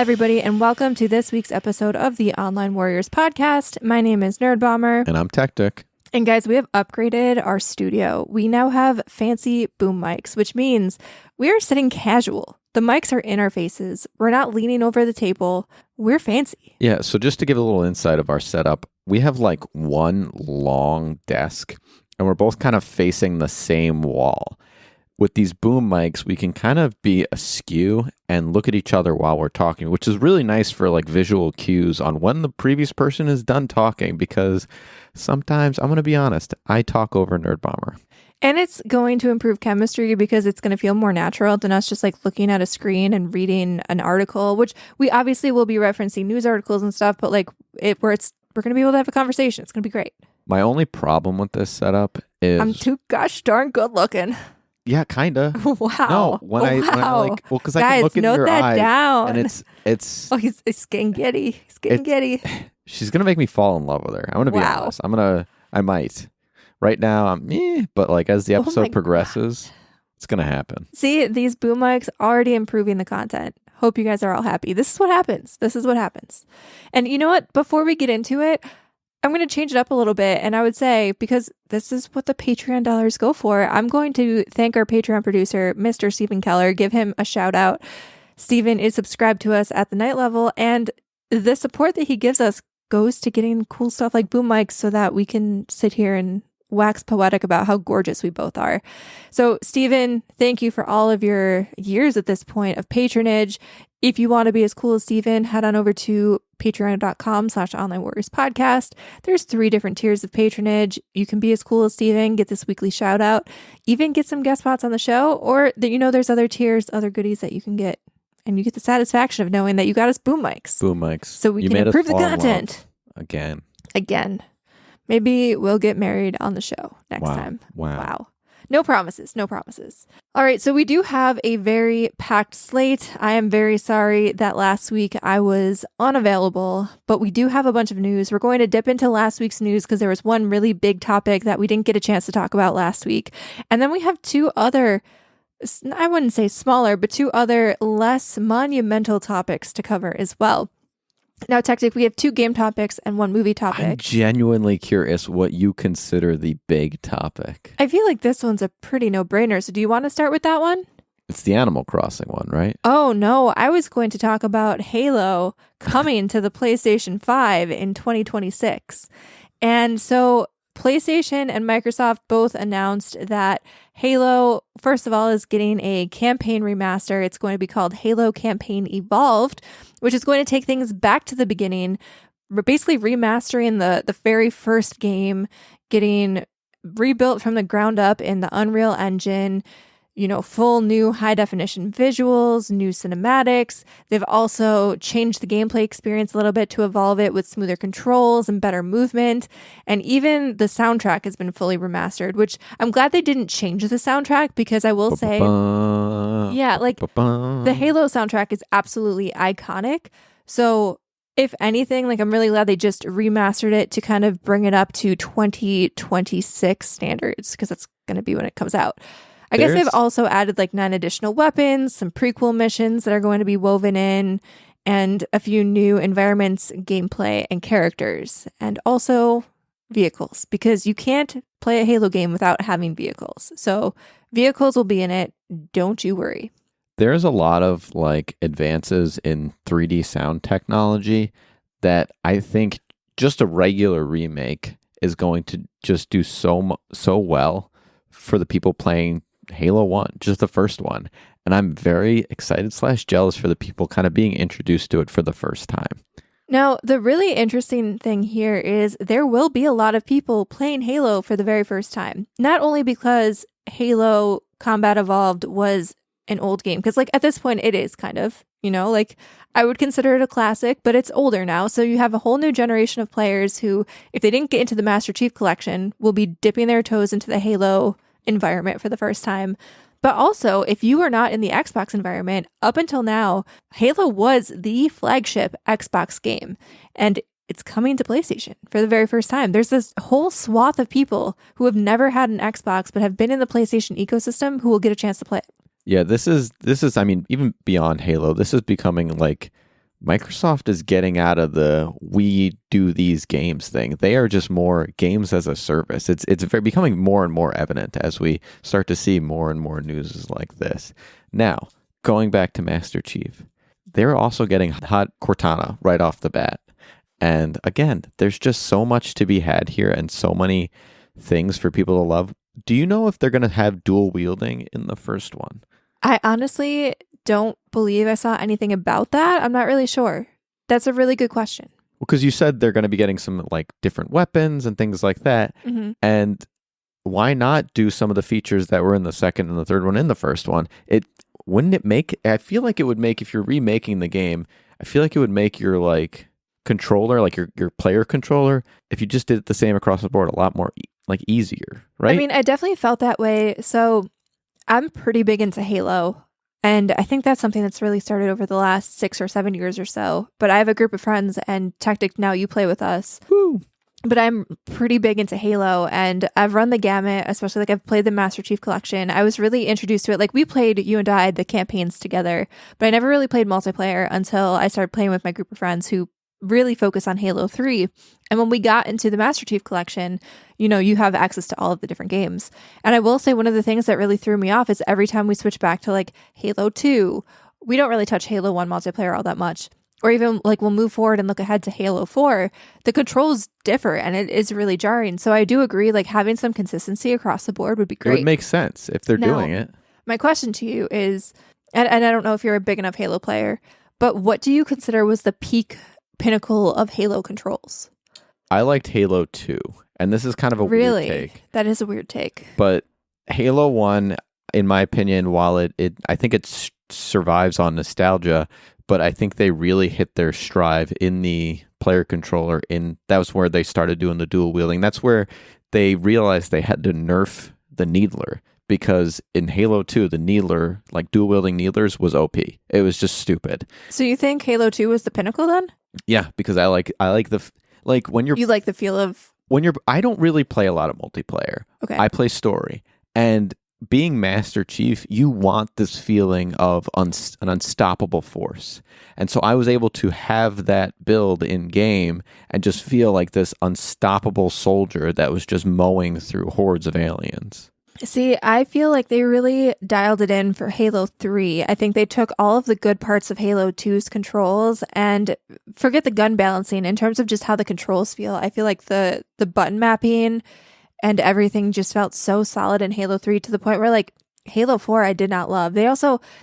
everybody, and welcome to this week's episode of the Online Warriors podcast. My name is Nerdbomber. And I'm Techtic. And guys, we have upgraded our studio. We now have fancy boom mics, which means we are sitting casual. The mics are in our faces. We're not leaning over the table. We're fancy. Yeah, so just to give a little insight of our setup, we have like one long desk, and we're both kind of facing the same wall. With these boom mics, we can kind of be askew and look at each other while we're talking, which is really nice for like visual cues on when the previous person is done talking, because sometimes, I'm going to be honest, I talk over Nerdbomber. And it's going to improve chemistry because it's going to feel more natural than us just like looking at a screen and reading an article, which we obviously will be referencing news articles and stuff, but like we're going to be able to have a conversation. It's going to be great. My only problem with this setup is I'm too gosh darn good looking. Yeah, kind of. Wow. No, when I like, well, because I Guys, can look in note your that eyes, down. and it's. Oh, he's getting giddy. He's getting giddy. She's gonna make me fall in love with her. I'm gonna be honest. I might. Right now, I'm but like as the episode progresses, it's gonna happen. See, these boom mics already improving the content. Hope you guys are all happy. This is what happens. And you know what? Before we get into it, I'm going to change it up a little bit. And I would say, because this is what the Patreon dollars go for, I'm going to thank our Patreon producer, Mr. Stephen Keller, give him a shout out. Stephen is subscribed to us at the night level, and the support that he gives us goes to getting cool stuff like boom mics so that we can sit here and wax poetic about how gorgeous we both are. So Stephen, thank you for all of your years at this point of patronage. If you want to be as cool as Stephen, head on over to patreon.com/onlinewarriorspodcast. There's 3 different tiers of patronage. You can be as cool as Stephen, get this weekly shout out, even get some guest spots on the show, or there's other tiers, other goodies that you can get. And you get the satisfaction of knowing that you got us boom mics. Boom mics. So we can improve the content. Again. Maybe we'll get married on the show next time. Wow. No promises. All right, so we do have a very packed slate. I am very sorry that last week I was unavailable, but we do have a bunch of news. We're going to dip into last week's news because there was one really big topic that we didn't get a chance to talk about last week. And then we have 2 other, I wouldn't say smaller, but 2 other less monumental topics to cover as well. Now, Techtic, we have 2 game topics and 1 movie topic. I'm genuinely curious what you consider the big topic. I feel like this one's a pretty no-brainer. So do you want to start with that one? It's the Animal Crossing one, right? Oh, no. I was going to talk about Halo coming to the PlayStation 5 in 2026. And so PlayStation and Microsoft both announced that Halo, first of all, is getting a campaign remaster. It's going to be called Halo Campaign Evolved, which is going to take things back to the beginning. We're basically remastering the very first game, getting rebuilt from the ground up in the Unreal Engine, full new high definition visuals, new cinematics. They've also changed the gameplay experience a little bit to evolve it with smoother controls and better movement. And even the soundtrack has been fully remastered, which I'm glad they didn't change the soundtrack, because I will say, the Halo soundtrack is absolutely iconic. So if anything, I'm really glad they just remastered it to kind of bring it up to 2026 standards, because that's going to be when it comes out. I guess they've also added 9 additional weapons, some prequel missions that are going to be woven in, and a few new environments, gameplay, and characters, and also vehicles, because you can't play a Halo game without having vehicles. So vehicles will be in it. Don't you worry. There's a lot of advances in 3D sound technology that I think just a regular remake is going to just do so well for the people playing Halo 1, just the first one. And I'm very excited / jealous for the people kind of being introduced to it for the first time. Now, the really interesting thing here is there will be a lot of people playing Halo for the very first time. Not only because Halo Combat Evolved was an old game, because at this point it is kind of, I would consider it a classic, but it's older now. So you have a whole new generation of players who, if they didn't get into the Master Chief Collection, will be dipping their toes into the Halo environment for the first time. But also, if you are not in the Xbox environment, up until now, Halo was the flagship Xbox game, and it's coming to PlayStation for the very first time. There's this whole swath of people who have never had an Xbox but have been in the PlayStation ecosystem who will get a chance to play it. Yeah, this is I mean, even beyond Halo, this is becoming Microsoft is getting out of the we do these games thing. They are just more games as a service. It's becoming more and more evident as we start to see more and more news like this. Now, going back to Master Chief, they're also getting hot Cortana right off the bat. And again, there's just so much to be had here and so many things for people to love. Do you know if they're going to have dual wielding in the first one? I honestly don't believe I saw anything about that. I'm not really sure. That's a really good question. Well, because you said they're going to be getting some like different weapons and things like that. Mm-hmm. And why not do some of the features that were in the second and the third one in the first one? Wouldn't it make, I feel like it would make, if you're remaking the game, I feel like it would make your like controller, like your player controller, if you just did it the same across the board, a lot more like easier, right? I mean, I definitely felt that way. So I'm pretty big into Halo. And I think that's something that's really started over the last 6 or 7 years or so. But I have a group of friends, and Techtic, now you play with us. Woo. But I'm pretty big into Halo, and I've run the gamut, especially like I've played the Master Chief Collection. I was really introduced to it. Like we played, you and I, the campaigns together, but I never really played multiplayer until I started playing with my group of friends who really focus on Halo 3. And when we got into the Master Chief Collection, you know, you have access to all of the different games. And I will say one of the things that really threw me off is every time we switch back to like Halo 2, we don't really touch Halo 1 multiplayer all that much. Or even like we'll move forward and look ahead to Halo 4, the controls differ and it is really jarring. So I do agree, like having some consistency across the board would be great. It would make sense if they're doing it. My question to you is, and I don't know if you're a big enough Halo player, but what do you consider was the pinnacle of Halo controls? I liked Halo 2, and this is kind of a weird take. That is a weird take. But Halo 1, in my opinion, while I think it survives on nostalgia, but I think they really hit their stride in the player controller. That was where they started doing the dual wielding. That's where they realized they had to nerf the needler, because in Halo 2, the needler, like dual wielding needlers, was OP. It was just stupid. So you think Halo 2 was the pinnacle then? Yeah, because I like when you're... You like the feel of... I don't really play a lot of multiplayer. Okay. I play story. And being Master Chief, you want this feeling of an unstoppable force. And so I was able to have that build in game and just feel like this unstoppable soldier that was just mowing through hordes of aliens. See, I feel like they really dialed it in for Halo 3. I think they took all of the good parts of Halo 2's controls and forget the gun balancing in terms of just how the controls feel. I feel like the button mapping and everything just felt so solid in Halo 3 to the point where like Halo 4 I did not love. There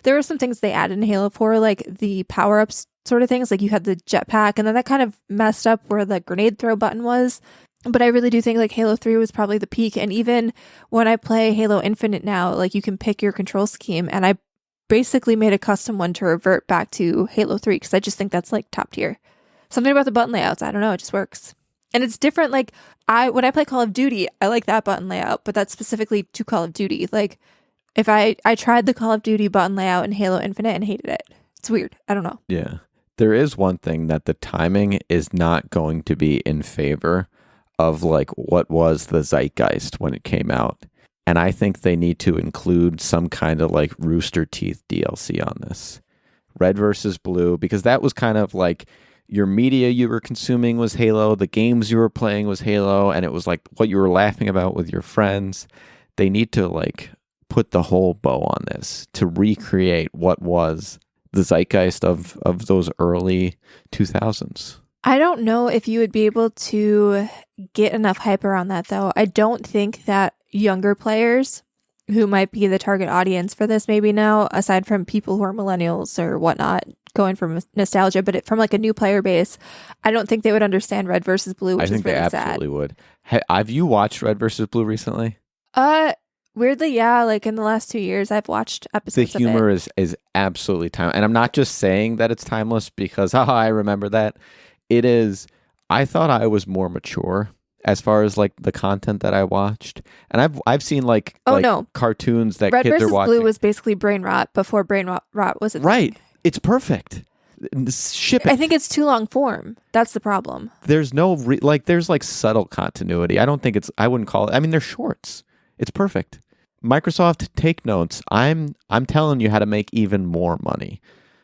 were some things they added in Halo 4, like the power-ups sort of things, like you had the jetpack and then that kind of messed up where the grenade throw button was. But I really do think like Halo 3 was probably the peak. And even when I play Halo Infinite now, like you can pick your control scheme. And I basically made a custom one to revert back to Halo 3 because I just think that's like top tier. Something about the button layouts, I don't know, it just works. And it's different. Like when I play Call of Duty, I like that button layout, but that's specifically to Call of Duty. Like if I tried the Call of Duty button layout in Halo Infinite and hated it. It's weird. I don't know. Yeah. There is one thing that the timing is not going to be in favor of like what was the zeitgeist when it came out. And I think they need to include some kind of like Rooster Teeth DLC on this. Red versus Blue, because that was kind of like your media you were consuming was Halo, the games you were playing was Halo, and it was like what you were laughing about with your friends. They need to like put the whole bow on this to recreate what was the zeitgeist of those early 2000s. I don't know if you would be able to get enough hype around that, though. I don't think that younger players who might be the target audience for this maybe now, aside from people who are millennials or whatnot, going from nostalgia, but from like a new player base, I don't think they would understand Red versus Blue, which is really sad. I think they absolutely would. Have you watched Red versus Blue recently? Weirdly, yeah. Like in the last 2 years, I've watched episodes of it. The humor is absolutely timeless. And I'm not just saying that it's timeless because, I remember that. It is, I thought I was more mature as far as like the content that I watched. And I've seen like cartoons that Red kids versus are watching. Blue was basically brain rot before brain rot was a thing. Right. It's perfect. Ship it. I think it's too long form. That's the problem. There's no, there's like subtle continuity. I wouldn't call it, I mean, they're shorts. It's perfect. Microsoft, take notes. I'm telling you how to make even more money.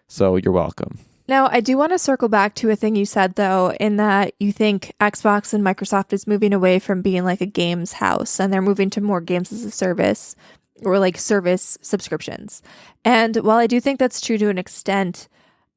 So you're welcome. Now, I do want to circle back to a thing you said, though, in that you think Xbox and Microsoft is moving away from being like a games house and they're moving to more games as a service or like service subscriptions. And while I do think that's true to an extent,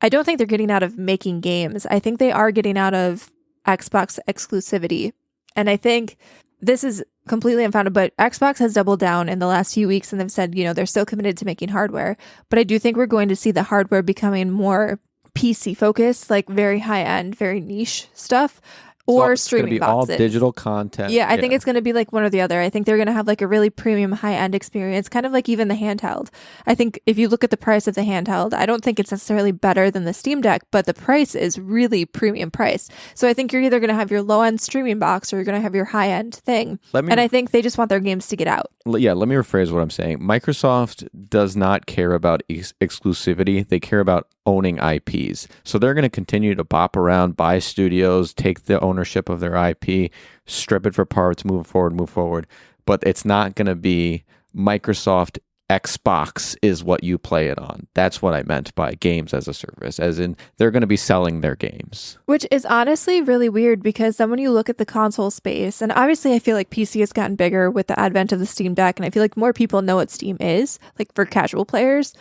I don't think they're getting out of making games. I think they are getting out of Xbox exclusivity. And I think this is completely unfounded, but Xbox has doubled down in the last few weeks and they've said, they're still committed to making hardware. But I do think we're going to see the hardware becoming more PC focused, like very high end, very niche stuff, or streaming boxes. All digital content. Yeah, I think it's going to be like one or the other. I think they're going to have like a really premium high end experience, kind of like even the handheld. I think if you look at the price of the handheld, I don't think it's necessarily better than the Steam Deck, but the price is really premium price. So I think you're either going to have your low end streaming box or you're going to have your high end thing. And I think they just want their games to get out. Yeah, let me rephrase what I'm saying. Microsoft does not care about exclusivity. They care about owning IPs. So they're going to continue to bop around, buy studios, take the ownership of their IP, strip it for parts, move forward. But it's not going to be Microsoft Xbox is what you play it on. That's what I meant by games as a service, as in they're going to be selling their games. Which is honestly really weird because then when you look at the console space, and obviously I feel like PC has gotten bigger with the advent of the Steam Deck, and I feel like more people know what Steam is, like for casual players.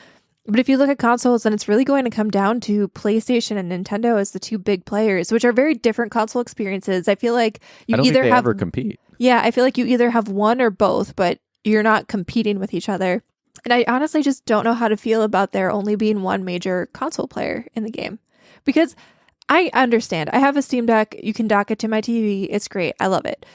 But if you look at consoles, then it's really going to come down to PlayStation and Nintendo as the two big players, which are very different console experiences. I feel like I don't think they ever compete. Yeah, I feel like you either have one or both, but you're not competing with each other. And I honestly just don't know how to feel about there only being one major console player in the game. Because I understand. I have a Steam Deck. You can dock it to my TV. It's great. I love it.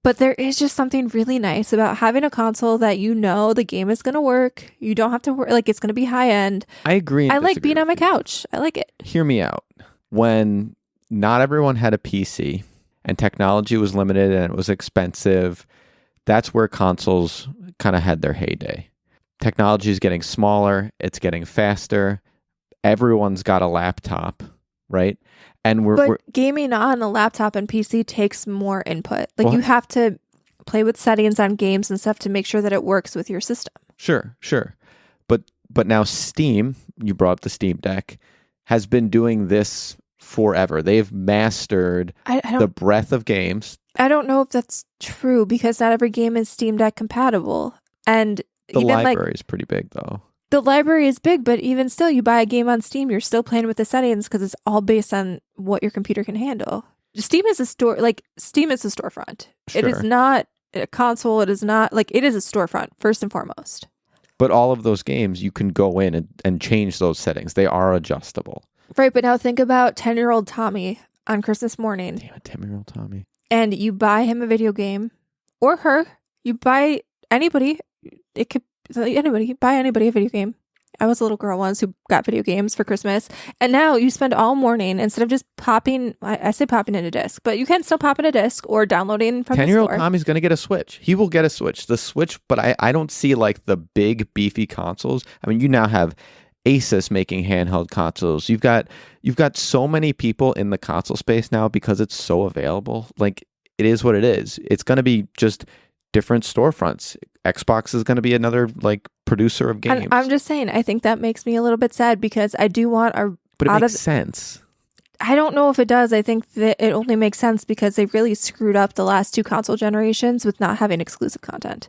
But there is just something really nice about having a console that the game is going to work. You don't have to worry. Like, it's going to be high end. I agree. I like being on my couch. I like it. Hear me out. When not everyone had a PC and technology was limited and it was expensive, that's where consoles kind of had their heyday. Technology is getting smaller. It's getting faster. Everyone's got a laptop, right? And we're gaming on a laptop and PC takes more input. Like you have to play with settings on games and stuff to make sure that it works with your system. Sure. But now Steam, you brought up the Steam Deck, has been doing this forever. They've mastered the breadth of games. I don't know if that's true because not every game is Steam Deck compatible. And the library is pretty big, though. The library is big, but even still, you buy a game on Steam, you're still playing with the settings because it's all based on what your computer can handle. Steam is a storefront. Sure. It is not a console. It is not it is a storefront first and foremost. But all of those games, you can go in and change those settings. They are adjustable. Right, but now think about 10-year-old Tommy on Christmas morning. Damn it, 10-year-old Tommy. And you buy him a video game, or her. You buy anybody. It could anybody buy anybody a video game. I was a little girl once who got video games for Christmas, and now you spend all morning instead of just popping. I say popping in a disc, but you can still pop in a disc or downloading from 10-year-old the store. Tommy's going to get a Switch. He will get a Switch. The Switch, but I don't see like the big beefy consoles. I mean, you now have Asus making handheld consoles. You've got so many people in the console space now because it's so available. Like it is what it is. It's going to be just different storefronts. Xbox is going to be another producer of games. And I'm just saying, I think that makes me a little bit sad because I do want But it makes sense. I don't know if it does. I think that it only makes sense because they really screwed up the last two console generations with not having exclusive content.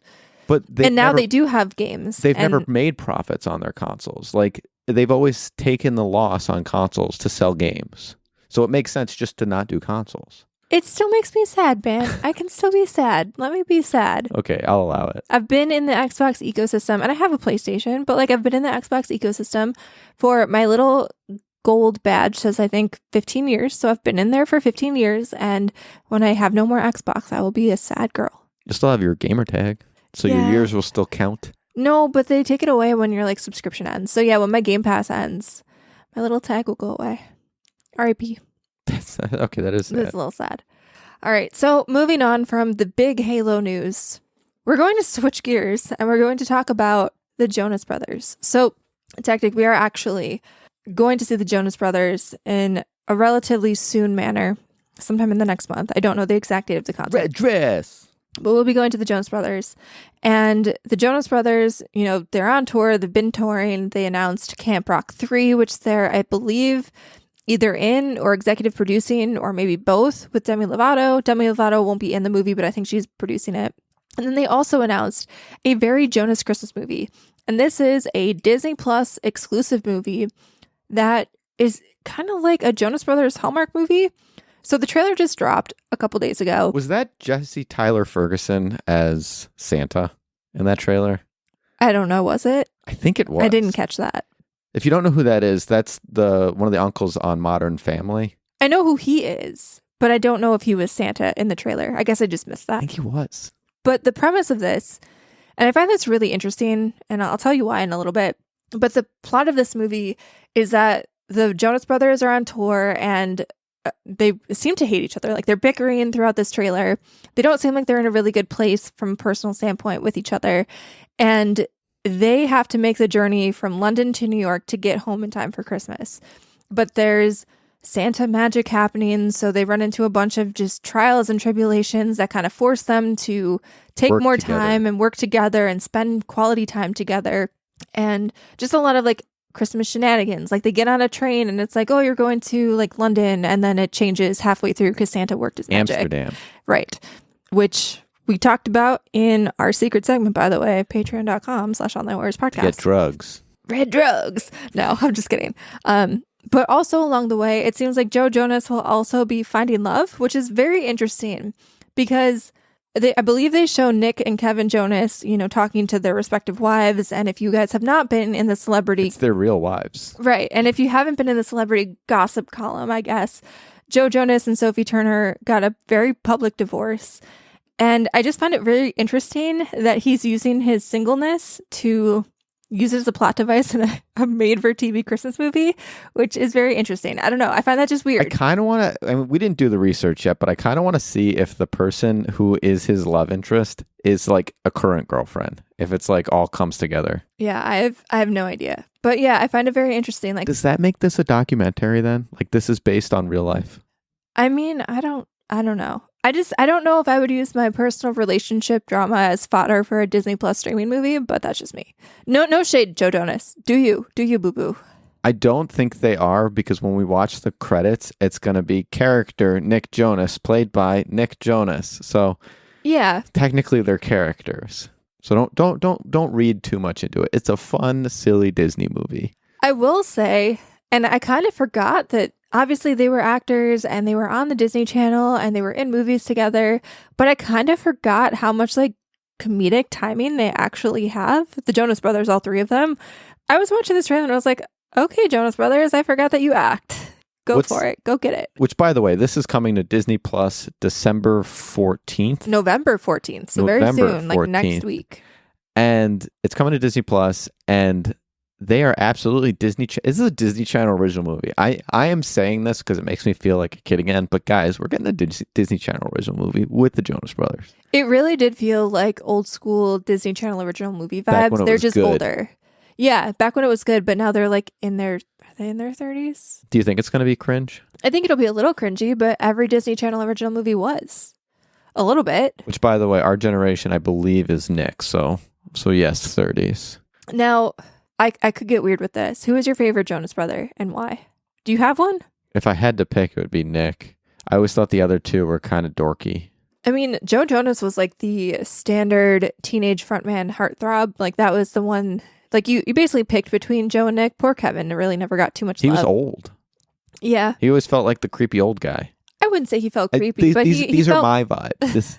And now they do have games. They've never made profits on their consoles. Like they've always taken the loss on consoles to sell games. So it makes sense just to not do consoles. It still makes me sad, man. I can still be sad. Let me be sad. Okay, I'll allow it. I've been in the Xbox ecosystem, and I have a PlayStation, but I've been in the Xbox ecosystem for my little gold badge says, I think, 15 years. So I've been in there for 15 years, and when I have no more Xbox, I will be a sad girl. You still have your gamer tag, so your years will still count. No, but they take it away when your subscription ends. So yeah, when my Game Pass ends, my little tag will go away. R.I.P. Okay, that is sad. That's a little sad. All right, so moving on from the big Halo news, we're going to switch gears and we're going to talk about the Jonas Brothers. So, Techtic, we are actually going to see the Jonas Brothers in a relatively soon manner, sometime in the next month. I don't know the exact date of the concert. Red dress! But we'll be going to the Jonas Brothers. And the Jonas Brothers, they're on tour. They've been touring. They announced Camp Rock 3, which they're, I believe, either in or executive producing, or maybe both, with Demi Lovato. Demi Lovato won't be in the movie, but I think she's producing it. And then they also announced a very Jonas Christmas movie. And this is a Disney Plus exclusive movie that is kind of like a Jonas Brothers Hallmark movie. So the trailer just dropped a couple days ago. Was that Jesse Tyler Ferguson as Santa in that trailer? I don't know, was it? I think it was. I didn't catch that. If you don't know who that is, that's one of the uncles on Modern Family. I know who he is, but I don't know if he was Santa in the trailer. I guess I just missed that. I think he was. But the premise of this, and I find this really interesting, and I'll tell you why in a little bit, but the plot of this movie is that the Jonas Brothers are on tour and they seem to hate each other. Like, they're bickering throughout this trailer. They don't seem like they're in a really good place from a personal standpoint with each other. And they have to make the journey from London to New York to get home in time for Christmas. But there's Santa magic happening, so they run into a bunch of just trials and tribulations that kind of force them to take more time and work together and spend quality time together. And just a lot of like Christmas shenanigans. Like, they get on a train and it's like, oh, you're going to like London, and then it changes halfway through because Santa worked his magic. Amsterdam. Right. Which we talked about in our secret segment, by the way, patreon.com/onlinewarriorspodcast. Get drugs. Red drugs. No, I'm just kidding. But also along the way, it seems like Joe Jonas will also be finding love, which is very interesting because I believe they show Nick and Kevin Jonas, talking to their respective wives. And if you guys have not been in the celebrity... It's their real wives. Right. And if you haven't been in the celebrity gossip column, I guess, Joe Jonas and Sophie Turner got a very public divorce. And I just find it very interesting that he's using his singleness to use it as a plot device in a made-for-TV Christmas movie, which is very interesting. I don't know. I find that just weird. I kind of want to... I mean, we didn't do the research yet, but I kind of want to see if the person who is his love interest is like a current girlfriend. If it's like all comes together. Yeah, I have no idea. But yeah, I find it very interesting. Like, does that make this a documentary then? Like, this is based on real life? I mean, I don't know. I don't know if I would use my personal relationship drama as fodder for a Disney Plus streaming movie, but that's just me. No shade, Joe Jonas. Do you, boo boo? I don't think they are, because when we watch the credits, it's going to be character Nick Jonas played by Nick Jonas. So yeah, technically they're characters. So don't read too much into it. It's a fun, silly Disney movie. I will say, and I kind of forgot that obviously they were actors and they were on the Disney Channel and they were in movies together, but I kind of forgot how much like comedic timing they actually have. The Jonas Brothers, all three of them. I was watching this trailer and I was like, okay, Jonas Brothers, I forgot that you act. Go for it. Go get it. Which, by the way, this is coming to Disney Plus December 14th. November 14th. So very soon, 14th. Like next week. And it's coming to Disney Plus, and they are absolutely Disney. This is a Disney Channel original movie. I am saying this because it makes me feel like a kid again. But guys, we're getting a Disney Channel original movie with the Jonas Brothers. It really did feel like old school Disney Channel original movie vibes. They're just older. Yeah, back when it was good, but now they're like are they in their 30s? Do you think it's going to be cringe? I think it'll be a little cringy, but every Disney Channel original movie was. A little bit. Which, by the way, our generation, I believe, is Nick. So yes, 30s. Now, I could get weird with this. Who is your favorite Jonas brother and why? Do you have one? If I had to pick, it would be Nick. I always thought the other two were kind of dorky. I mean, Joe Jonas was like the standard teenage frontman heartthrob. Like, that was the one... Like, you basically picked between Joe and Nick. Poor Kevin really never got too much love. He was old. Yeah. He always felt like the creepy old guy. I wouldn't say he felt creepy, but these felt, are my vibes.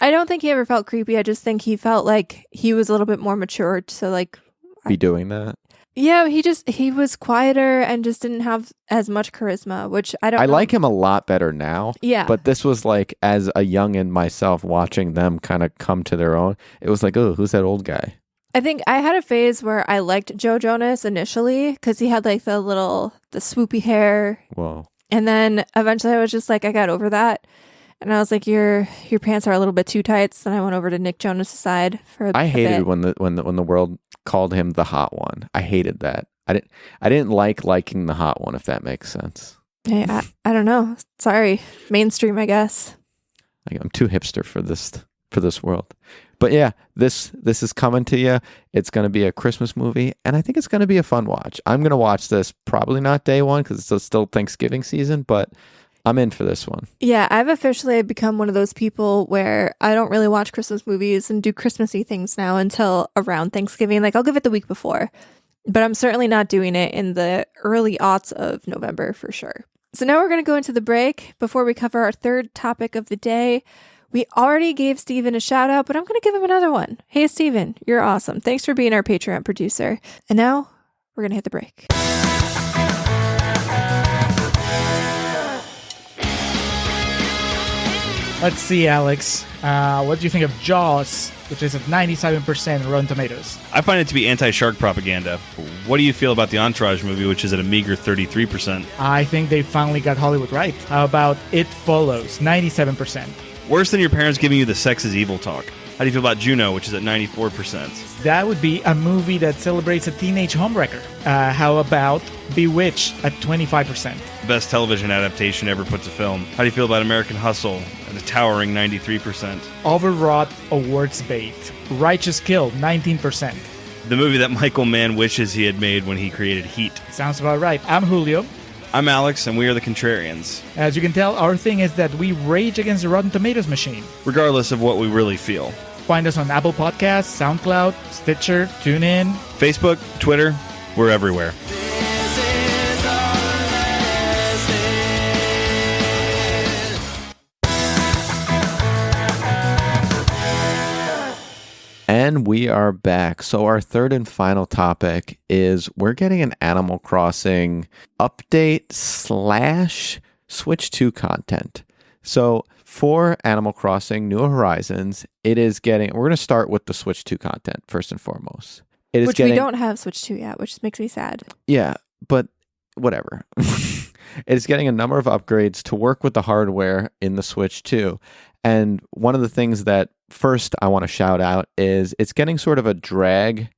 I don't think he ever felt creepy. I just think he felt like he was a little bit more mature to like... Be doing that? Yeah, he was quieter and just didn't have as much charisma, which I don't know. like him a lot better now. Yeah. But this was like, as a youngin' myself watching them kind of come to their own, it was like, oh, who's that old guy? I think I had a phase where I liked Joe Jonas initially because he had like the swoopy hair. Whoa. And then eventually I was just like, I got over that. And I was like, your pants are a little bit too tight. So then I went over to Nick Jonas' side for I hated when the world called him the hot one. I hated that. I didn't liking the hot one, if that makes sense. Hey, I don't know. Sorry. Mainstream, I guess. I'm too hipster for this for this world. But yeah, this is coming to you. It's going to be a Christmas movie, and I think it's going to be a fun watch. I'm going to watch this probably not day one because it's still Thanksgiving season, but I'm in for this one. Yeah, I've officially become one of those people where I don't really watch Christmas movies and do Christmassy things now until around Thanksgiving. Like, I'll give it the week before, but I'm certainly not doing it in the early aughts of November for sure. So now we're going to go into the break before we cover our third topic of the day. We already gave Steven a shout out, but I'm going to give him another one. Hey, Steven, you're awesome. Thanks for being our Patreon producer. And now we're going to hit the break. Let's see, Alex. What do you think of Jaws, which is at 97% Rotten Tomatoes? I find it to be anti-shark propaganda. What do you feel about the Entourage movie, which is at a meager 33%? I think they finally got Hollywood right. How about It Follows, 97%? Worse than your parents giving you the sex is evil talk. How do you feel about Juno, which is at 94%? That would be a movie that celebrates a teenage homewrecker. How about Bewitched at 25%? Best television adaptation ever put to film. How do you feel about American Hustle at a towering 93%? Overwrought awards bait. Righteous Kill, 19%. The movie that Michael Mann wishes he had made when he created Heat. Sounds about right. I'm Julio. I'm Alex, and we are the Contrarians. As you can tell, our thing is that we rage against the Rotten Tomatoes machine. Regardless of what we really feel. Find us on Apple Podcasts, SoundCloud, Stitcher, TuneIn, Facebook, Twitter, we're everywhere. And we are back. So our third and final topic is we're getting an Animal Crossing update / Switch 2 content. So for Animal Crossing New Horizons, it is getting, we're going to start with the Switch 2 content first and foremost. It is Which we don't have Switch 2 yet, which makes me sad. Yeah, but whatever. It is getting a number of upgrades to work with the hardware in the Switch 2. And one of the things that first I want to shout out is it's getting sort of a drag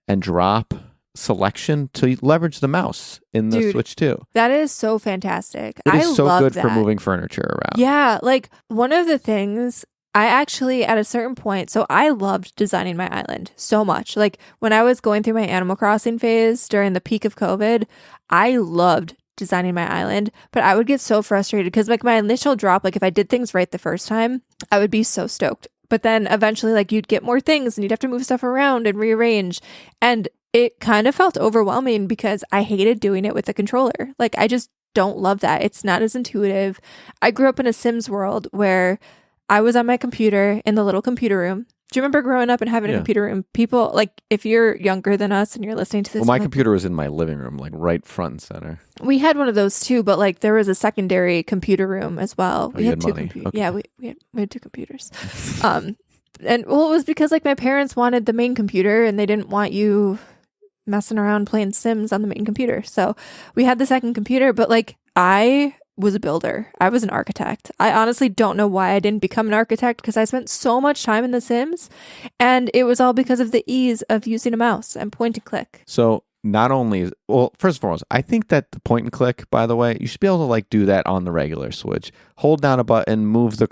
and drop selection to leverage the mouse in the Switch 2. That is so fantastic. It is so love good that. for moving furniture around. Yeah, like one of the things I actually at a certain point, so I loved designing my island so much. Like when I was going through my Animal Crossing phase during the peak of COVID, I loved designing my island, but I would get so frustrated because like my initial drop, like if I did things right the first time, I would be so stoked. But then eventually like you'd get more things and you'd have to move stuff around and rearrange. And it kind of felt overwhelming because I hated doing it with the controller. Like I just don't love that. It's not as intuitive. I grew up in a Sims world where I was on my computer in the little computer room. Do you remember growing up and having a computer room? People, like, if you're younger than us and you're listening to this... Well, my computer was in my living room, like, right front and center. We had one of those, too, but, like, there was a secondary computer room as well. We had two computers. Okay. Yeah, we had two computers. And, well, it was because, like, my parents wanted the main computer, and they didn't want you messing around playing Sims on the main computer. So we had the second computer, but, like, I was a builder. I was an architect. I honestly don't know why I didn't become an architect because I spent so much time in The Sims and it was all because of the ease of using a mouse and point and click. So not only, well, first and foremost, I think that the point and click, by the way, you should be able to like do that on the regular Switch. Hold down a button, move the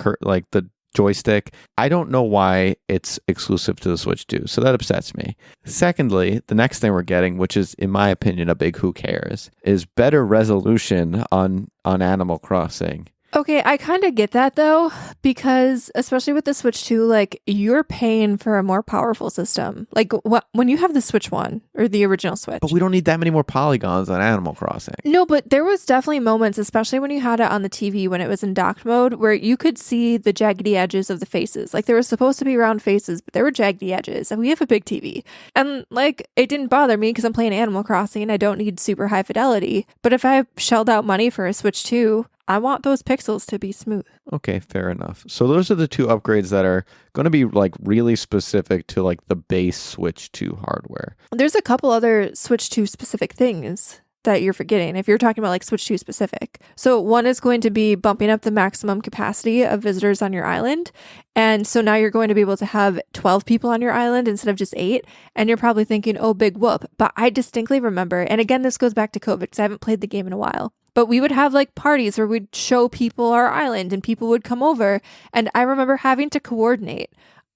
the joystick. I don't know why it's exclusive to the Switch 2, so that upsets me. Secondly, the next thing we're getting, which is, in my opinion, a big who cares, is better resolution on Animal Crossing. Okay, I kind of get that though, because especially with the Switch 2, like you're paying for a more powerful system. Like when you have the Switch 1 or the original Switch. But we don't need that many more polygons on Animal Crossing. No, but there was definitely moments, especially when you had it on the TV when it was in docked mode, where you could see the jaggedy edges of the faces. Like there were supposed to be round faces, but there were jaggedy edges. And we have a big TV. And like it didn't bother me because I'm playing Animal Crossing. I don't need super high fidelity. But if I shelled out money for a Switch 2, I want those pixels to be smooth. Okay, fair enough. So those are the two upgrades that are going to be like really specific to like the base Switch 2 hardware. There's a couple other Switch 2 specific things that you're forgetting if you're talking about like Switch 2 specific. So one is going to be bumping up the maximum capacity of visitors on your island. And so now you're going to be able to have 12 people on your island instead of just 8. And you're probably thinking, oh, big whoop. But I distinctly remember, and again, this goes back to COVID because I haven't played the game in a while. But we would have like parties where we'd show people our island and people would come over. And I remember having to coordinate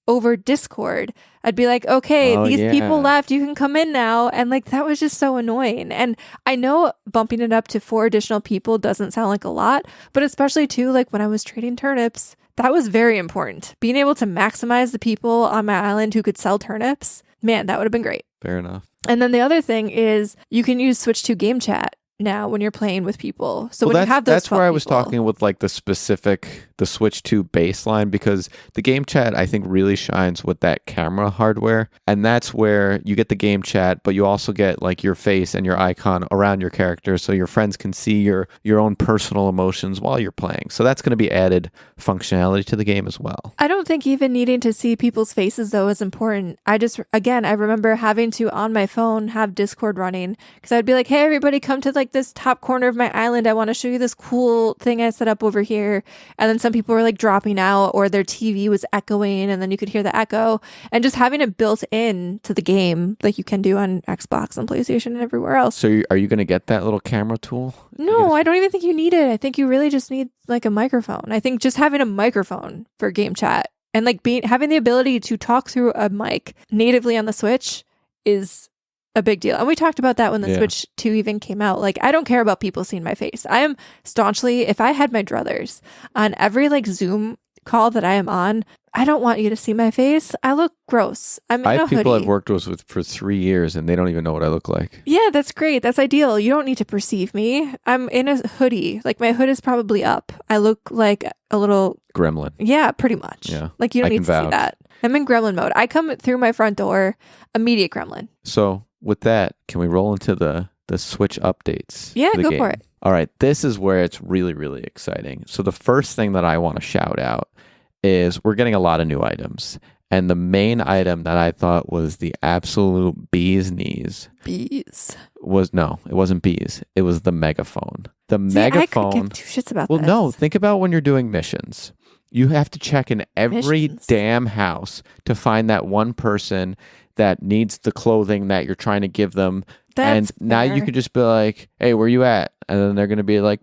over Discord. I'd be like, okay, these people left, you can come in now. And like, that was just so annoying. And I know bumping it up to 4 additional people doesn't sound like a lot, but especially too, like when I was trading turnips, that was very important. Being able to maximize the people on my island who could sell turnips, man, that would have been great. Fair enough. And then the other thing is you can use Switch 2 game chat now when you're playing with people. So when you have those 12 that's where I was people, talking with like the Switch 2 baseline, because the game chat I think really shines with that camera hardware, and that's where you get the game chat, but you also get like your face and your icon around your character so your friends can see your own personal emotions while you're playing. So that's going to be added functionality to the game as well. I don't think even needing to see people's faces though is important. I remember having to on my phone have Discord running because I'd be like, hey everybody, come to like this top corner of my island. I want to show you this cool thing I set up over here. And then some people were like dropping out or their TV was echoing and then you could hear the echo, and just having it built in to the game like you can do on Xbox and PlayStation and everywhere else. So are you going to get that little camera tool? No, I don't even think you need it. I think you really just need like a microphone. I think just having a microphone for game chat and like having the ability to talk through a mic natively on the Switch is a big deal. And we talked about that when the Switch 2 even came out. Like, I don't care about people seeing my face. I am staunchly, if I had my druthers on every like Zoom call that I am on, I don't want you to see my face. I look gross. I have people I've worked with for 3 years and they don't even know what I look like. Yeah, that's great. That's ideal. You don't need to perceive me. I'm in a hoodie. Like my hood is probably up. I look like a little gremlin. Yeah, pretty much. Yeah. Like you don't need to see that. I'm in gremlin mode. I come through my front door, immediate gremlin. So with that, can we roll into the Switch updates? Yeah, go for it. All right, this is where it's really, really exciting. So the first thing that I want to shout out is we're getting a lot of new items. And the main item that I thought was the absolute bee's knees. Bees. It wasn't bees. It was the megaphone. The megaphone. I could give 2 shits about this. Well, no, think about when you're doing missions. You have to check in every damn house to find that one person that needs the clothing that you're trying to give them. That's and now you could just be like, hey, where you at? And then they're going to be like,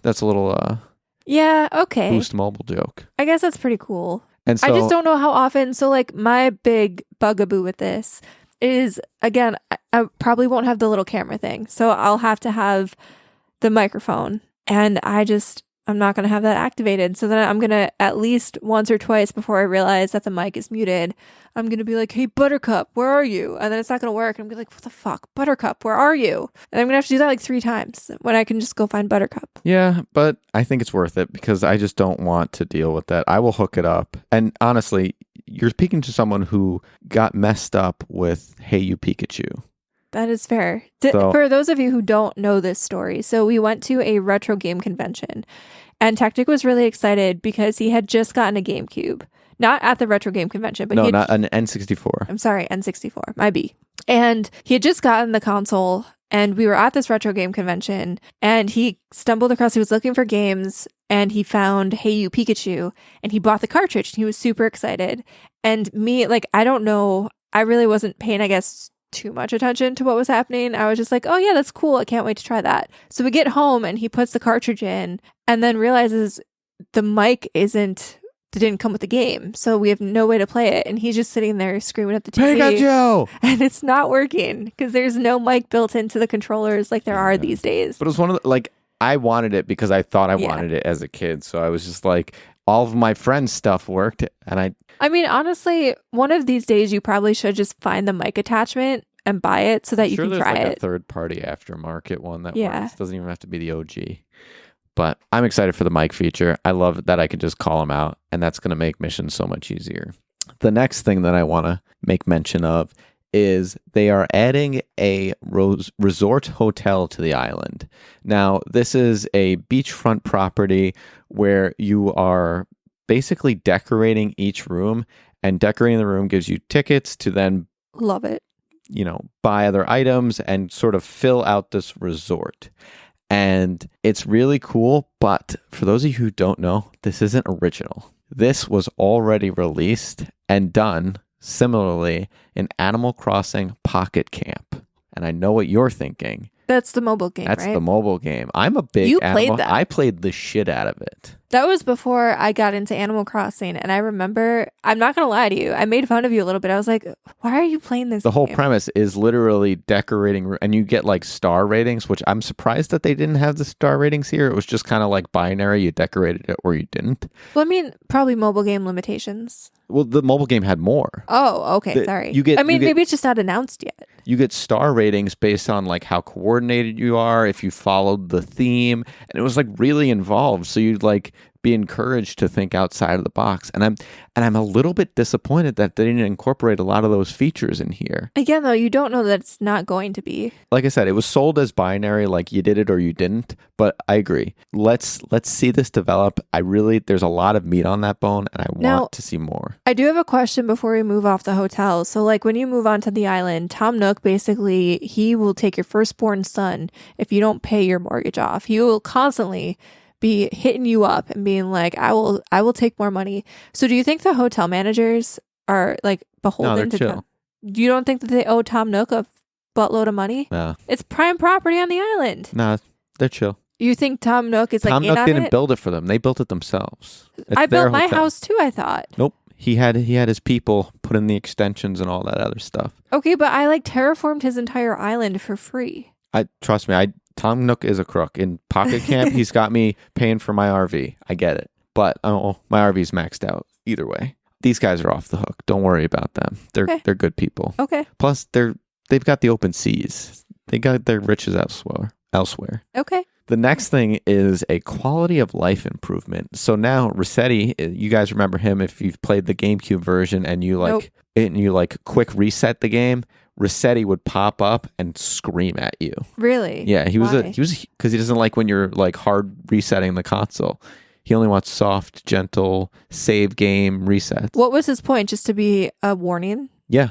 that's a little yeah, okay. Boost Mobile joke. I guess that's pretty cool. And so, I just don't know how often. So like my big bugaboo with this is, again, I probably won't have the little camera thing. So I'll have to have the microphone. And I'm not going to have that activated. So then I'm going to, at least once or twice before I realize that the mic is muted, I'm going to be like, hey, Buttercup, where are you? And then it's not going to work. I'm going to be like, what the fuck? Buttercup, where are you? And I'm going to have to do that like 3 times when I can just go find Buttercup. Yeah, but I think it's worth it because I just don't want to deal with that. I will hook it up. And honestly, you're speaking to someone who got messed up with Hey You Pikachu. That is fair. For those of you who don't know this story, so we went to a retro game convention and Techtic was really excited because he had just gotten a GameCube. Not at the retro game convention, but not an N64. I'm sorry, N64, my B. And he had just gotten the console and we were at this retro game convention and he stumbled across, he was looking for games and he found Hey You Pikachu and he bought the cartridge and he was super excited. And me, like, I don't know, I really wasn't paying, I guess, too much attention to what was happening. I was just like, oh yeah, that's cool. I can't wait to try that. So we get home and he puts the cartridge in and then realizes the mic didn't come with the game. So we have no way to play it. And he's just sitting there screaming at the TV. Pikachu! And it's not working because there's no mic built into the controllers like there are these days. But it was one of the, like, I wanted it because I thought I wanted it as a kid. So I was just like, all of my friends' stuff worked. And I mean, honestly, one of these days you probably should just find the mic attachment and buy it so that you can try it. There's like it. a third-party aftermarket one that works. It doesn't even have to be the OG. But I'm excited for the mic feature. I love that I can just call them out, and that's going to make missions so much easier. The next thing that I want to make mention of is they are adding a resort hotel to the island. Now, this is a beachfront property where you are basically decorating each room, and decorating the room gives you tickets to then... Love it. buy other items and sort of fill out this resort. And it's really cool, but for those of you who don't know, this isn't original. This was already released and done similarly in Animal Crossing Pocket Camp. And I know what you're thinking. That's the mobile game, That's right? the mobile game. I'm a big You animal. played that. I played the shit out of it. That was before I got into Animal Crossing, and I remember, I'm not going to lie to you, I made fun of you a little bit. I was like, why are you playing this The whole game? premise is literally decorating, and you get like star ratings, which I'm surprised that they didn't have the star ratings here. It was just kind of like binary. You decorated it or you didn't. Well, I mean, probably mobile game limitations. Well, the mobile game had more. Oh, okay, sorry. Maybe it's just not announced yet. You get star ratings based on like how coordinated you are, if you followed the theme, and it was like really involved. So you'd like be encouraged to think outside of the box. And I'm a little bit disappointed that they didn't incorporate a lot of those features in here. Again, though, you don't know that it's not going to be. Like I said, it was sold as binary, like you did it or you didn't. But I agree. Let's see this develop. There's a lot of meat on that bone, and I want to see more. I do have a question before we move off the hotel. So, like, when you move onto the island, Tom Nook basically, he will take your firstborn son if you don't pay your mortgage off. He will constantly be hitting you up and being like, I will take more money. So do you think the hotel managers are like beholden to chill. Tom? You don't think that they owe Tom Nook a buttload of money? No. It's prime property on the island. No, they're chill. You think Tom Nook is like Tom in Nook on didn't it? build it for them. They built it themselves. It's I their built my hotel. house too, I thought. Nope. He had his people put in the extensions and all that other stuff. Okay, but I like terraformed his entire island for free. Trust me, Tom Nook is a crook. In Pocket Camp, he's got me paying for my RV. I get it. But my RV's maxed out. Either way, these guys are off the hook. Don't worry about them. They're good people. Okay. Plus, they've got the open seas. They got their riches elsewhere. Okay. The next thing is a quality of life improvement. So now Rossetti, you guys remember him if you've played the GameCube version and you quick reset the game. Rossetti would pop up and scream at you. Really? Yeah, he was Why? because he doesn't like when you're like hard resetting the console. He only wants soft, gentle save game resets. What was his point? Just to be a warning? Yeah,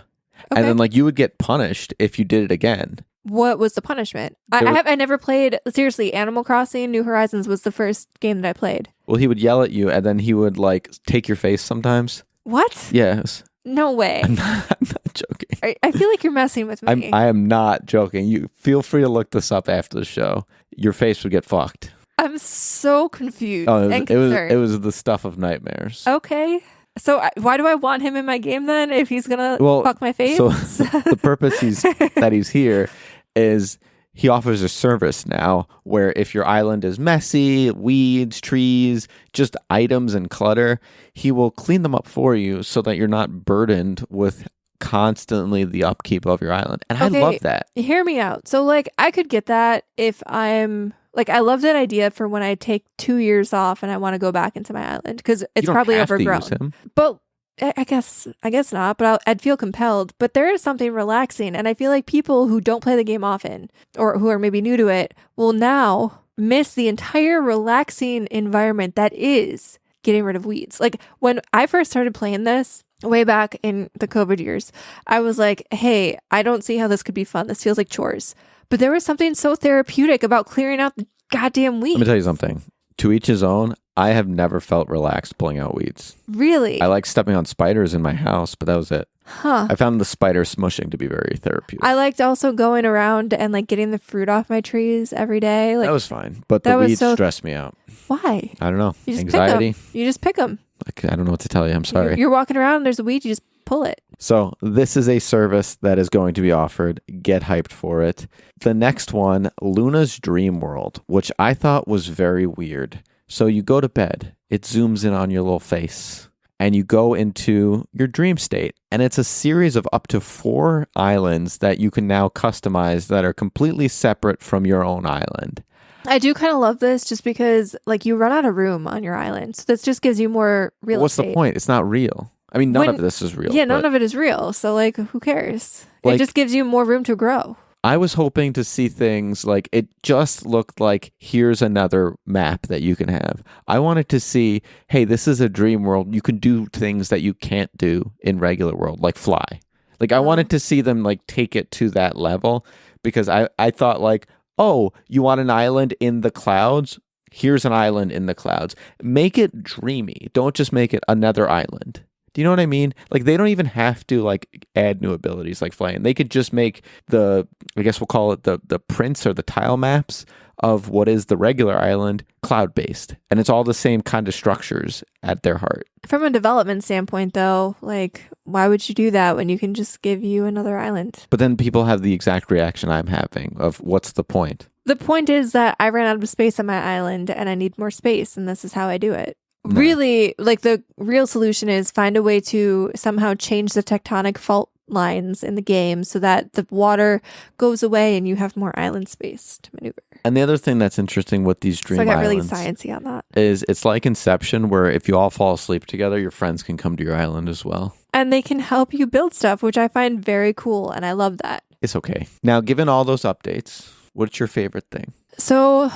Okay. and then like you would get punished if you did it again. What was the punishment? I never played, seriously, Animal Crossing New Horizons was the first game that I played. Well, he would yell at you, and then he would like take your face sometimes. What? Yes. No way. I'm not joking. I feel like you're messing with me. I am not joking. You feel free to look this up after the show. Your face would get fucked. I'm so confused Oh, and concerned. it was the stuff of nightmares. Okay. So why do I want him in my game then if he's going to fuck my face? So the purpose that he's here is he offers a service now where if your island is messy, weeds, trees, just items and clutter, he will clean them up for you so that you're not burdened with constantly the upkeep of your island. And Okay, I love that. Hear me out. So like I could get that if I'm like, I love that idea for when I take 2 years off and I want to go back into my island because it's You don't probably have to overgrown. use him. But I guess not, but I'd feel compelled. But there is something relaxing. And I feel like people who don't play the game often or who are maybe new to it will now miss the entire relaxing environment that is getting rid of weeds. Like when I first started playing this way back in the COVID years, I was like, hey, I don't see how this could be fun. This feels like chores. But there was something so therapeutic about clearing out the goddamn weeds. Let me tell you something. To each his own. I have never felt relaxed pulling out weeds. Really? I like stepping on spiders in my house, but that was it. Huh. I found the spider smushing to be very therapeutic. I liked also going around and like getting the fruit off my trees every day. Like that was fine, but that the was weeds so- stressed me out. why? I don't know. You just Anxiety. Pick 'em. You just pick them. Like, I don't know what to tell you. I'm sorry. You're walking around and there's a weed. You just pull it. So this is a service that is going to be offered. Get hyped for it. The next one, Luna's Dream World, which I thought was very weird. So you go to bed, it zooms in on your little face, and you go into your dream state. And it's a series of up to 4 islands that you can now customize that are completely separate from your own island. I do kind of love this just because like you run out of room on your island. So this just gives you more real What's estate. the point? It's not real. I mean, none of this is real. Yeah, none but of it is real. So like who cares? Like- It just gives you more room to grow. I was hoping to see things like it just looked like here's another map that you can have. I wanted to see, hey, this is a dream world. You can do things that you can't do in regular world, like fly. Like I wanted to see them like take it to that level because I thought like, oh, you want an island in the clouds? Here's an island in the clouds. Make it dreamy. Don't just make it another island. Do you know what I mean? Like they don't even have to like add new abilities like flying. They could just make I guess we'll call it the prints or the tile maps of what is the regular island cloud based. And it's all the same kind of structures at their heart. From a development standpoint though, like why would you do that when you can just give you another island? But then people have the exact reaction I'm having of what's the point? The point is that I ran out of space on my island and I need more space, and this is how I do it. No. Really, like the real solution is find a way to somehow change the tectonic fault lines in the game so that the water goes away and you have more island space to maneuver. And the other thing that's interesting with these dream islands, I got really sciencey on that, is it's like Inception, where if you all fall asleep together, your friends can come to your island as well. And they can help you build stuff, which I find very cool, and I love that. It's okay. Now, given all those updates, what's your favorite thing? So,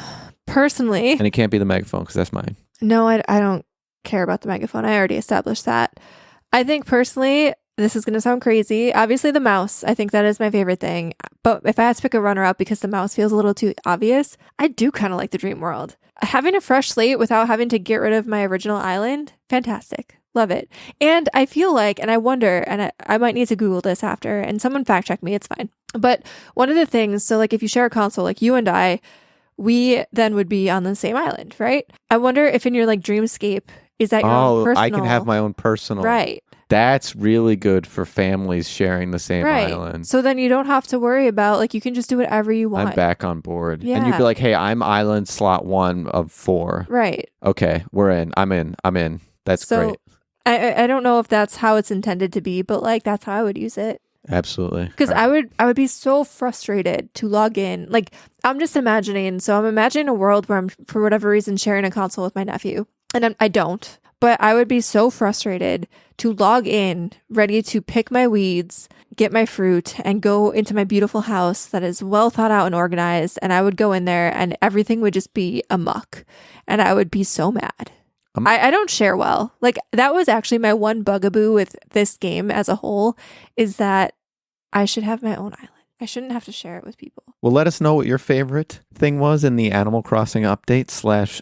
personally... And it can't be the megaphone, because that's mine. No, I don't care about the megaphone. I already established that. I think personally, this is going to sound crazy. Obviously, the mouse. I think that is my favorite thing. But if I had to pick a runner-up because the mouse feels a little too obvious, I do kind of like the dream world. Having a fresh slate without having to get rid of my original island, fantastic. Love it. And I feel like, and I wonder, and I might need to Google this after, and someone fact check me, it's fine. But one of the things, so like if you share a console, like you and I, we then would be on the same island, right? I wonder if in your like dreamscape, is that your own personal... I can have my own personal. Right. That's really good for families sharing the same island. So then you don't have to worry about, like, you can just do whatever you want. I'm back on board. Yeah. And you'd be like, hey, I'm island slot 1 of 4. Right. Okay, we're in. I'm in. That's great. I don't know if that's how it's intended to be, but like that's how I would use it. Absolutely. Because I would be so frustrated to log in. Like I'm just imagining. So I'm imagining a world where I'm for whatever reason sharing a console with my nephew, and I don't. But I would be so frustrated to log in, ready to pick my weeds, get my fruit, and go into my beautiful house that is well thought out and organized. And I would go in there, and everything would just be amok, and I would be so mad. I don't share well. Like that was actually my one bugaboo with this game as a whole, is that I should have my own island. I shouldn't have to share it with people. Well, let us know what your favorite thing was in the Animal Crossing update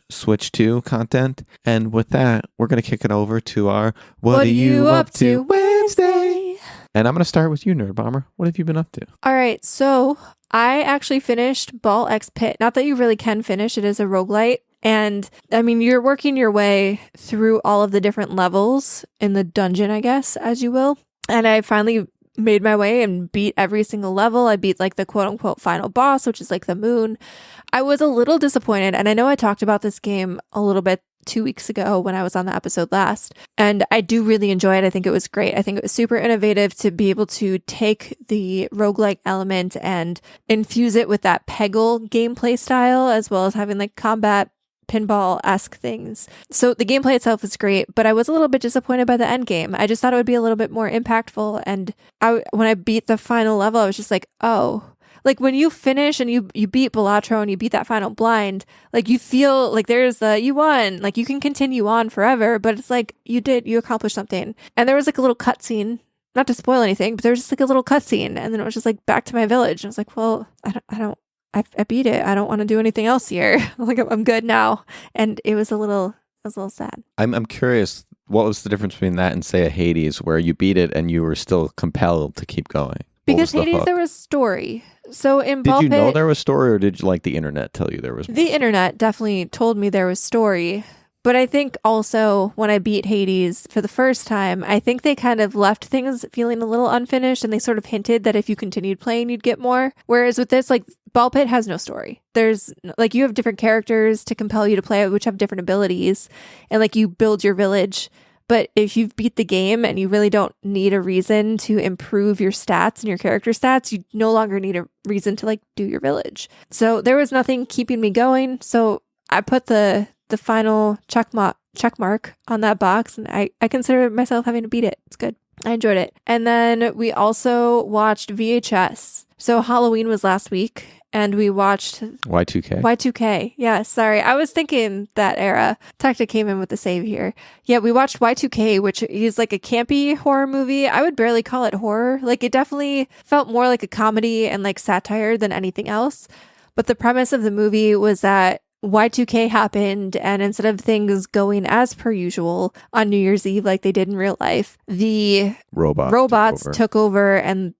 / Switch 2 content. And with that, we're going to kick it over to our What Are You Up To Wednesday? And I'm going to start with you, Nerdbomber. What have you been up to? All right. So I actually finished Ball X Pit. Not that you really can finish. It is a roguelite. And I mean, you're working your way through all of the different levels in the dungeon, I guess, as you will. And I finally made my way and beat every single level. I beat like the quote unquote final boss, which is like the moon. I was a little disappointed. And I know I talked about this game a little bit 2 weeks ago when I was on the episode last. And I do really enjoy it. I think it was great. I think it was super innovative to be able to take the roguelike element and infuse it with that Peggle gameplay style, as well as having like combat pinball-esque things. So the gameplay itself is great, but I was a little bit disappointed by the end game. I just thought it would be a little bit more impactful. And when I beat the final level, I was just like, oh, like when you finish and you beat Balatro and you beat that final blind, like you feel like you won, like you can continue on forever, but it's like you accomplished something. And there was like a little cutscene, not to spoil anything, but there was just like a little cutscene, and then it was just like back to my village. And I was like, well, I beat it. I don't want to do anything else here. Like I'm good now. And it was a little sad. I'm curious, what was the difference between that and say a Hades, where you beat it and you were still compelled to keep going? Because Hades, there was story. So in Ball Pit, did you know there was story, or did like the internet tell you there was? The internet definitely told me there was story. But I think also when I beat Hades for the first time, I think they kind of left things feeling a little unfinished, and they sort of hinted that if you continued playing, you'd get more. Whereas with this, like Ball Pit has no story. There's like, you have different characters to compel you to play, which have different abilities, and like you build your village. But if you've beat the game and you really don't need a reason to improve your stats and your character stats, you no longer need a reason to like do your village. So there was nothing keeping me going. So I put the final check mark on that box, and I consider myself having to beat it. It's good. I enjoyed it. And then we also watched VHS. So Halloween was last week, and we watched Y2K. Y2K. Yeah, sorry. I was thinking that era. Techtic came in with the save here. Yeah, we watched Y2K, which is like a campy horror movie. I would barely call it horror. Like, it definitely felt more like a comedy and like satire than anything else. But the premise of the movie was that Y2K happened, and instead of things going as per usual on New Year's Eve like they did in real life, the robots took over and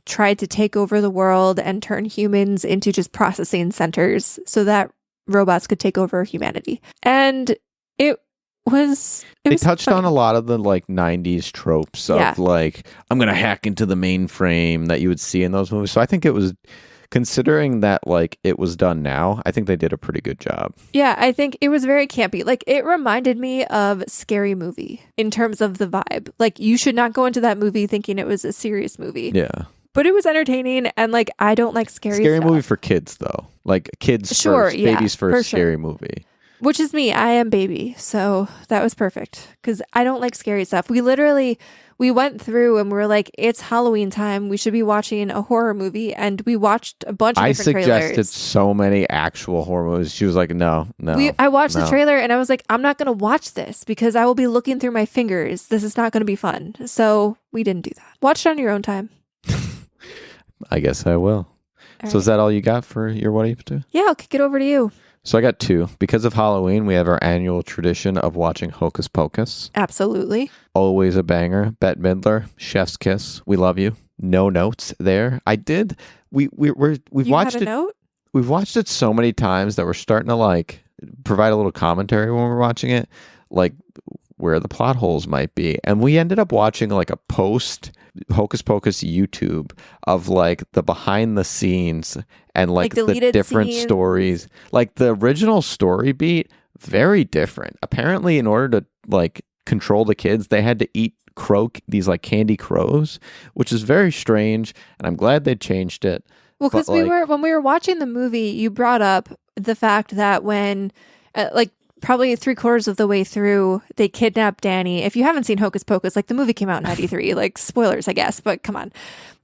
tried to take over the world and turn humans into just processing centers so that robots could take over humanity. And it they touched funny. on a lot of the like 90s tropes of like, I'm going to hack into the mainframe that you would see in those movies. So I think it was, considering that like it was done now, I think they did a pretty good job. Yeah, I think it was very campy. Like, it reminded me of Scary Movie in terms of the vibe. Like, you should not go into that movie thinking it was a serious movie. Yeah. But it was entertaining, and like, I don't like scary stuff. Movie for kids though. Like kids first, babies first, scary movie. Which is me. I am baby. So that was perfect because I don't like scary stuff. We went through and we were like, it's Halloween time. We should be watching a horror movie. And we watched a bunch of different trailers. I suggested so many actual horror movies. She was like, no. I watched the trailer and I was like, I'm not going to watch this because I will be looking through my fingers. This is not going to be fun. So we didn't do that. Watch it on your own time. I guess I will. So is that all you got for your What Are You Up To? Yeah, I'll kick it over to you. So I got two. Because of Halloween, we have our annual tradition of watching Hocus Pocus. Absolutely. Always a banger. Bette Midler, Chef's Kiss. We love you. No notes there. I did. We've watched had a note? We've watched it so many times that we're starting to like provide a little commentary when we're watching it, like where the plot holes might be. And we ended up watching like a post Hocus Pocus YouTube of like the behind the scenes and like the different scenes. Stories. Like the original story beat, very different. Apparently, in order to like control the kids, they had to eat these like candy crows, which is very strange. And I'm glad they changed it. Well, because when we were watching the movie, you brought up the fact that when probably 3/4 of the way through, they kidnap Danny. If you haven't seen Hocus Pocus, like the movie came out in 93, like spoilers, I guess, but come on.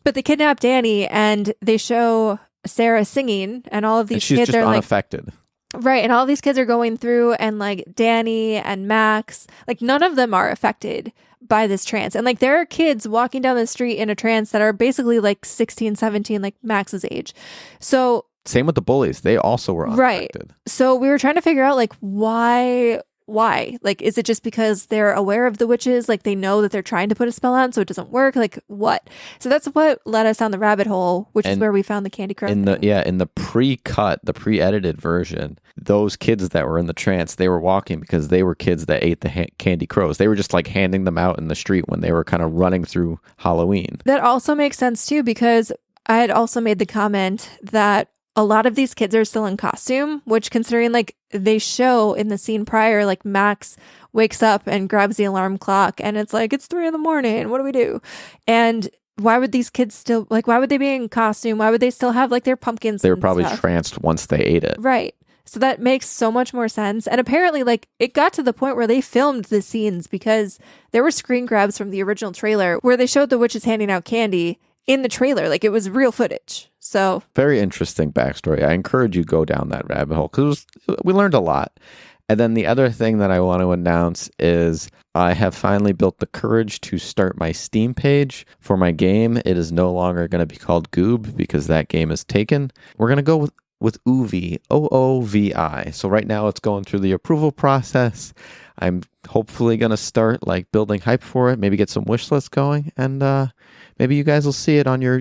But they kidnap Danny and they show Sarah singing and all of these kids just are unaffected. Right. And all these kids are going through and like Danny and Max, like none of them are affected by this trance. And like there are kids walking down the street in a trance that are basically like 16, 17, like Max's age. So same with the bullies. They also were unaffected. Right. So we were trying to figure out like why? Like, is it just because they're aware of the witches? Like they know that they're trying to put a spell on so it doesn't work? Like what? So that's what led us down the rabbit hole, which is where we found the Candy Crow. In the pre-cut, the pre-edited version, those kids that were in the trance, they were walking because they were kids that ate the Candy Crows. They were just like handing them out in the street when they were kind of running through Halloween. That also makes sense too, because I had also made the comment that a lot of these kids are still in costume, which considering like they show in the scene prior, like Max wakes up and grabs the alarm clock and it's like, it's 3 a.m. What do we do? And why would these kids still, like, why would they be in costume? Why would they still have like their pumpkins? They were probably tranced once they ate it. Right. So that makes so much more sense. And apparently like it got to the point where they filmed the scenes because there were screen grabs from the original trailer where they showed the witches handing out candy in the trailer. Like it was real footage. So very interesting backstory. I encourage you to go down that rabbit hole because we learned a lot. And then the other thing that I want to announce is I have finally built the courage to start my Steam page for my game. It is no longer going to be called Goob because that game is taken. We're going to go with Oovi, OOVI. So right now it's going through the approval process. I'm hopefully going to start like building hype for it, maybe get some wish lists going, and maybe you guys will see it on your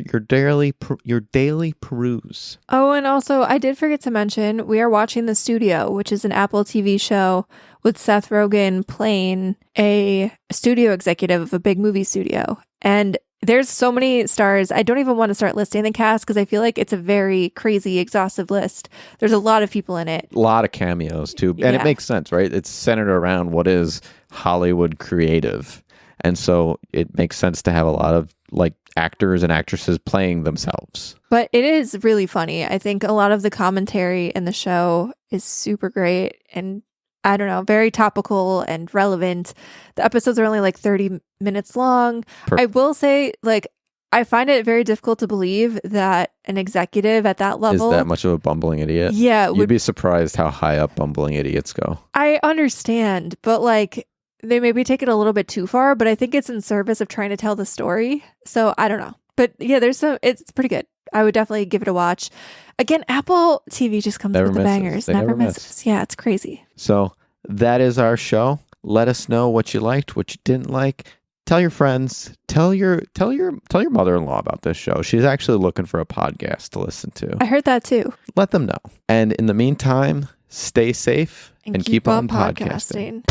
daily peruse. Oh, and also I did forget to mention we are watching The Studio, which is an Apple TV show with Seth Rogen playing a studio executive of a big movie studio. And there's so many stars. I don't even want to start listing the cast because I feel like it's a very crazy, exhaustive list. There's a lot of people in it. A lot of cameos too. And it makes sense, right? It's centered around what is Hollywood creative. And so it makes sense to have a lot of like actors and actresses playing themselves. But it is really funny. I think a lot of the commentary in the show is super great and I don't know, very topical and relevant. The episodes are only like 30 minutes long. I will say, like, I find it very difficult to believe that an executive at that level is that much of a bumbling idiot. Yeah, You'd be surprised how high up bumbling idiots go. I understand, but like they maybe take it a little bit too far, but I think it's in service of trying to tell the story. So I don't know. But yeah, it's pretty good. I would definitely give it a watch. Again, Apple TV just comes with the bangers. They never misses. Yeah, it's crazy. So that is our show. Let us know what you liked, what you didn't like. Tell your friends, tell your mother-in-law about this show. She's actually looking for a podcast to listen to. I heard that too. Let them know. And in the meantime, stay safe and keep on podcasting.